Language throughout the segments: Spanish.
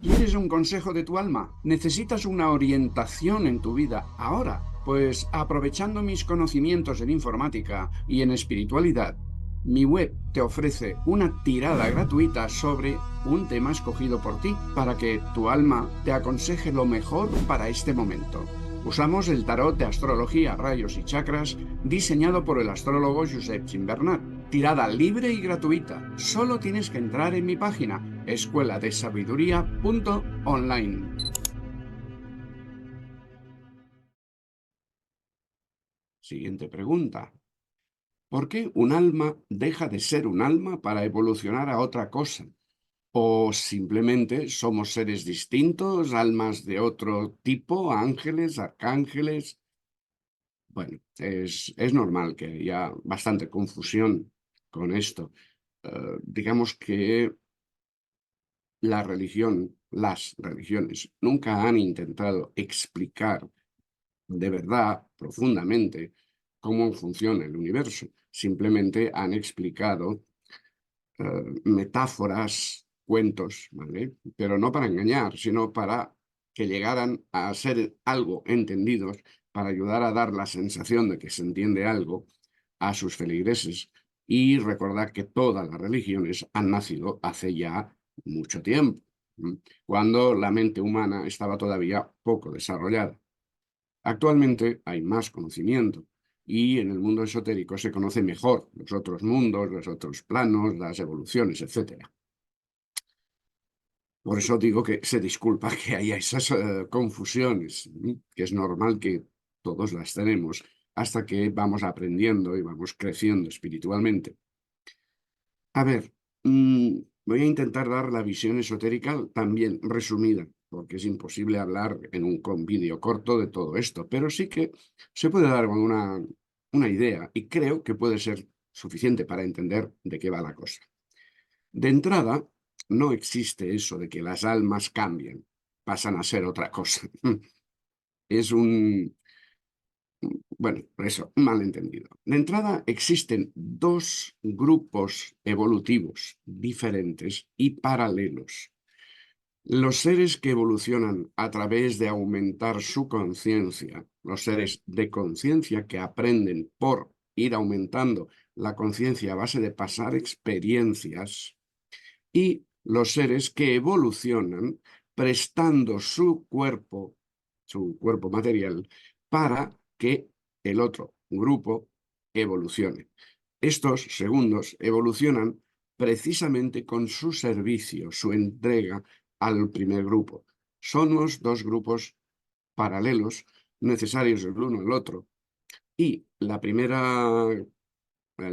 ¿Quieres un consejo de tu alma? ¿Necesitas una orientación en tu vida ahora? Pues aprovechando mis conocimientos en informática y en espiritualidad, mi web te ofrece una tirada gratuita sobre un tema escogido por ti para que tu alma te aconseje lo mejor para este momento. Usamos el tarot de astrología, rayos y chakras diseñado por el astrólogo Josep Gimbernat. Tirada libre y gratuita. Solo tienes que entrar en mi página escueladesabiduría.online. Siguiente pregunta. ¿Por qué un alma deja de ser un alma para evolucionar a otra cosa? ¿O simplemente somos seres distintos, almas de otro tipo, ángeles, arcángeles? Bueno, es normal que haya bastante confusión con esto. Digamos que las religiones, nunca han intentado explicar de verdad, profundamente, cómo funciona el universo. Simplemente han explicado metáforas, cuentos, ¿vale? Pero no para engañar, sino para que llegaran a ser algo entendidos, para ayudar a dar la sensación de que se entiende algo a sus feligreses. Y recordar que todas las religiones han nacido hace ya mucho tiempo, cuando la mente humana estaba todavía poco desarrollada. Actualmente hay más conocimiento y en el mundo esotérico se conoce mejor los otros mundos, los otros planos, las evoluciones, etcétera. Por eso digo que se disculpa que haya esas confusiones, que es normal que todos las tenemos hasta que vamos aprendiendo y vamos creciendo espiritualmente. A ver, voy a intentar dar la visión esotérica también resumida, porque es imposible hablar en un vídeo corto de todo esto, pero sí que se puede dar una idea y creo que puede ser suficiente para entender de qué va la cosa. De entrada, no existe eso de que las almas cambien, pasan a ser otra cosa. Es un, bueno, eso, malentendido. De entrada, existen dos grupos evolutivos diferentes y paralelos. Los seres que evolucionan a través de aumentar su conciencia, los seres de conciencia que aprenden por ir aumentando la conciencia a base de pasar experiencias, y los seres que evolucionan prestando su cuerpo material, para que el otro grupo evolucione. Estos segundos evolucionan precisamente con su servicio, su entrega al primer grupo. Somos dos grupos paralelos, necesarios el uno al otro. Y el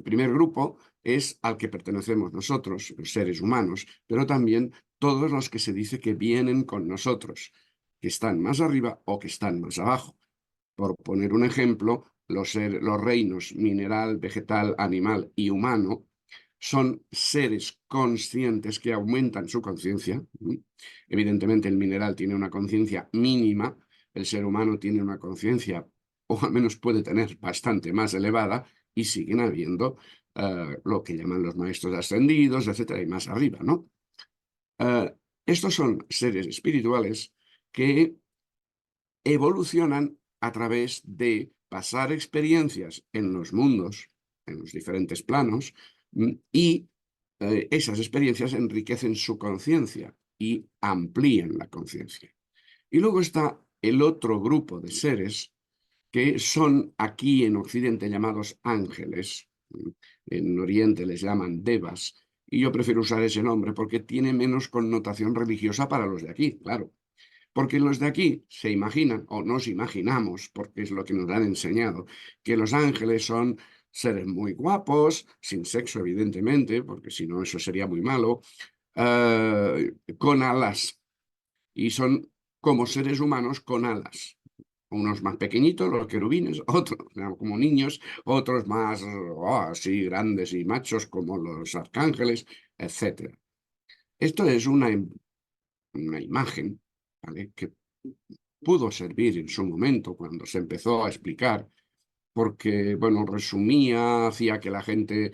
primer grupo es al que pertenecemos nosotros, los seres humanos, pero también todos los que se dice que vienen con nosotros, que están más arriba o que están más abajo. Por poner un ejemplo, los reinos mineral, vegetal, animal y humano son seres conscientes que aumentan su conciencia. Evidentemente el mineral tiene una conciencia mínima, el ser humano tiene una conciencia, o al menos puede tener, bastante más elevada, y siguen habiendo lo que llaman los maestros ascendidos, etcétera, y más arriba, ¿no? Eh, Estos son seres espirituales que evolucionan a través de pasar experiencias en los mundos, en los diferentes planos, y esas experiencias enriquecen su conciencia y amplían la conciencia. Y luego está el otro grupo de seres que son aquí en Occidente llamados ángeles, en Oriente les llaman devas, y yo prefiero usar ese nombre porque tiene menos connotación religiosa para los de aquí, claro. Porque los de aquí se imaginan, o nos imaginamos, porque es lo que nos han enseñado, que los ángeles son seres muy guapos, sin sexo evidentemente, porque si no eso sería muy malo, con alas, y son como seres humanos con alas. Unos más pequeñitos, los querubines, otros como niños, otros más así grandes y machos como los arcángeles, etcétera. Esto es una imagen, ¿vale?, que pudo servir en su momento cuando se empezó a explicar, porque, bueno, resumía, hacía que la gente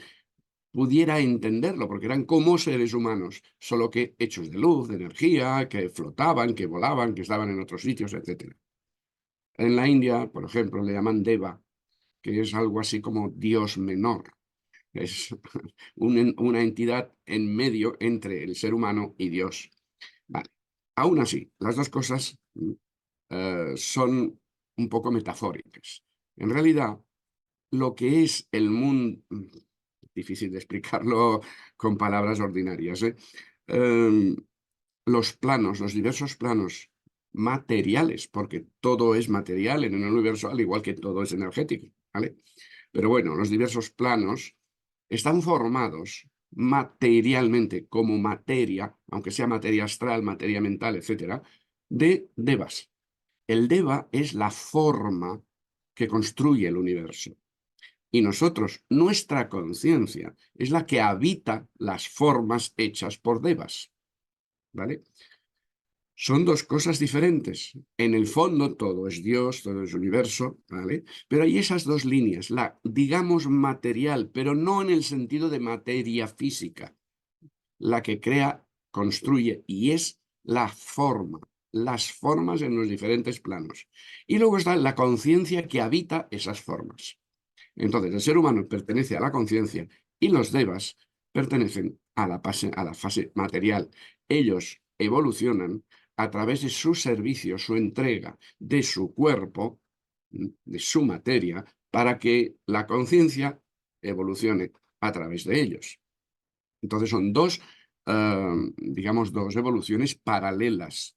pudiera entenderlo, porque eran como seres humanos, solo que hechos de luz, de energía, que flotaban, que volaban, que estaban en otros sitios, etc. En la India, por ejemplo, le llaman Deva, que es algo así como Dios menor. Es una entidad en medio entre el ser humano y Dios. Vale. Aún así, las dos cosas son un poco metafóricas. En realidad, lo que es el mundo, difícil de explicarlo con palabras ordinarias, ¿eh? Em, los planos, los diversos planos materiales, porque todo es material en el universo, al igual que todo es energético, ¿vale? Pero bueno, los diversos planos están formados materialmente como materia, aunque sea materia astral, materia mental, etcétera, de devas. El deva es la forma que construye el universo. Y nosotros, nuestra conciencia, es la que habita las formas hechas por devas, ¿vale? Son dos cosas diferentes. En el fondo todo es Dios, todo es universo, ¿vale? Pero hay esas dos líneas, la, digamos, material, pero no en el sentido de materia física, la que crea, construye y es la forma, las formas en los diferentes planos. Y luego está la conciencia que habita esas formas. Entonces, el ser humano pertenece a la conciencia y los devas pertenecen a la fase material. Ellos evolucionan a través de su servicio, su entrega de su cuerpo, de su materia, para que la conciencia evolucione a través de ellos. Entonces son dos, digamos, dos evoluciones paralelas.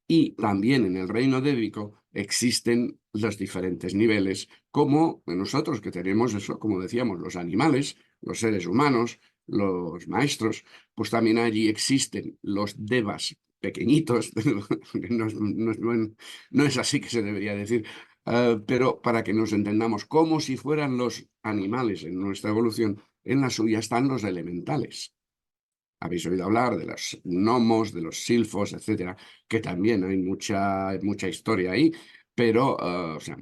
Y también en el reino débico existen los diferentes niveles, como nosotros que tenemos eso, como decíamos, los animales, los seres humanos, los maestros, pues también allí existen los devas pequeñitos, no es así que se debería decir, pero para que nos entendamos, como si fueran los animales en nuestra evolución, en la suya están los elementales. Habéis oído hablar de los gnomos, de los silfos, etcétera, que también hay mucha historia ahí, pero, o sea,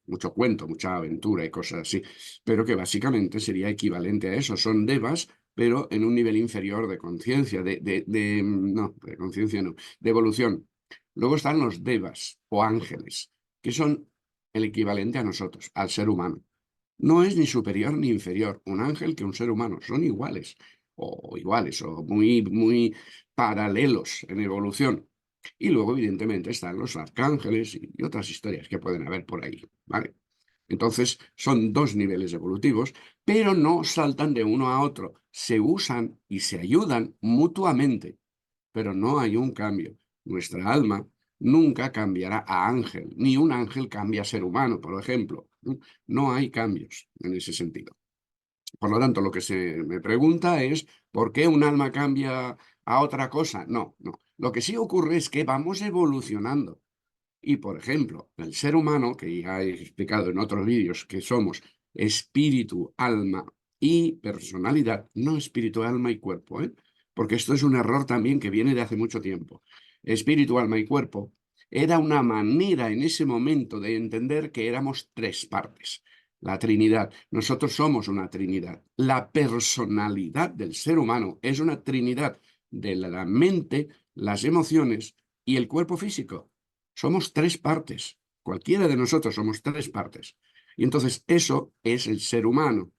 mucho cuento, mucha aventura y cosas así, pero que básicamente sería equivalente a eso. Son devas, pero en un nivel inferior de conciencia, no, de conciencia no, de evolución. Luego están los devas o ángeles, que son el equivalente a nosotros, al ser humano. No es ni superior ni inferior un ángel que un ser humano, son iguales o muy paralelos en evolución. Y luego, evidentemente, están los arcángeles y otras historias que pueden haber por ahí, ¿vale? Entonces, son dos niveles evolutivos, pero no saltan de uno a otro. Se usan y se ayudan mutuamente, pero no hay un cambio. Nuestra alma nunca cambiará a ángel, ni un ángel cambia a ser humano, por ejemplo. No hay cambios en ese sentido. Por lo tanto, lo que se me pregunta es, ¿por qué un alma cambia a otra cosa? No, no. Lo que sí ocurre es que vamos evolucionando. Y, por ejemplo, el ser humano, que ya he explicado en otros vídeos que somos espíritu, alma y personalidad, no espíritu, alma y cuerpo, ¿eh? Porque esto es un error también que viene de hace mucho tiempo. Espíritu, alma y cuerpo era una manera en ese momento de entender que éramos tres partes. La Trinidad. Nosotros somos una Trinidad. La personalidad del ser humano es una Trinidad de la mente, las emociones y el cuerpo físico. Somos tres partes. Cualquiera de nosotros somos tres partes. Y entonces eso es el ser humano.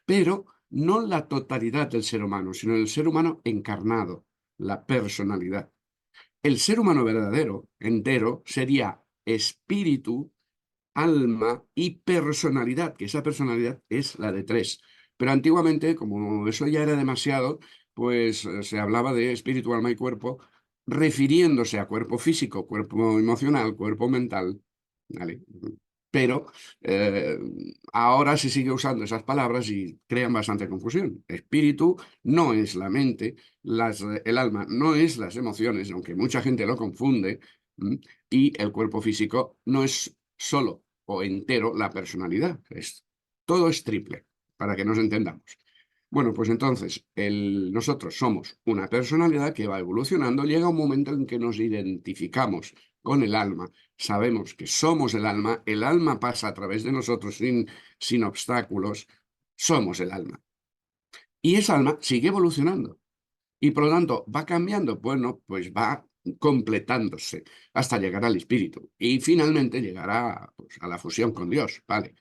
Pero no la totalidad del ser humano, sino el ser humano encarnado, la personalidad. El ser humano verdadero, entero, sería espíritu, alma y personalidad, que esa personalidad es la de tres. Pero antiguamente, como eso ya era demasiado, pues se hablaba de espíritu, alma y cuerpo, refiriéndose a cuerpo físico, cuerpo emocional, cuerpo mental, ¿vale? Pero eh, ahora se sigue usando esas palabras y crean bastante confusión. Espíritu no es la mente, el alma no es las emociones, aunque mucha gente lo confunde, y el cuerpo físico no es solo o entero la personalidad. Todo es triple, para que nos entendamos. Bueno, pues entonces nosotros somos una personalidad que va evolucionando. Llega un momento en que nos identificamos con el alma. Sabemos que somos el alma pasa a través de nosotros sin obstáculos. Somos el alma. Y esa alma sigue evolucionando. Y por lo tanto, ¿va cambiando? Bueno, pues va completándose hasta llegar al espíritu. Y finalmente llegará pues, a la fusión con Dios, ¿vale?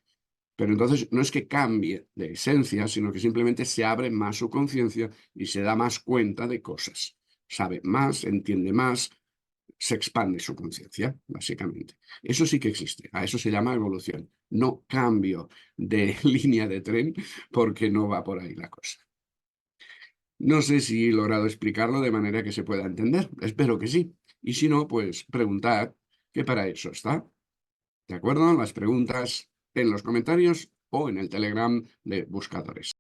Pero entonces no es que cambie de esencia, sino que simplemente se abre más su conciencia y se da más cuenta de cosas. Sabe más, entiende más, se expande su conciencia, básicamente. Eso sí que existe, a eso se llama evolución. No cambio de línea de tren porque no va por ahí la cosa. No sé si he logrado explicarlo de manera que se pueda entender. Espero que sí. Y si no, pues preguntad, que para eso está. ¿De acuerdo? Las preguntas en los comentarios o en el Telegram de buscadores.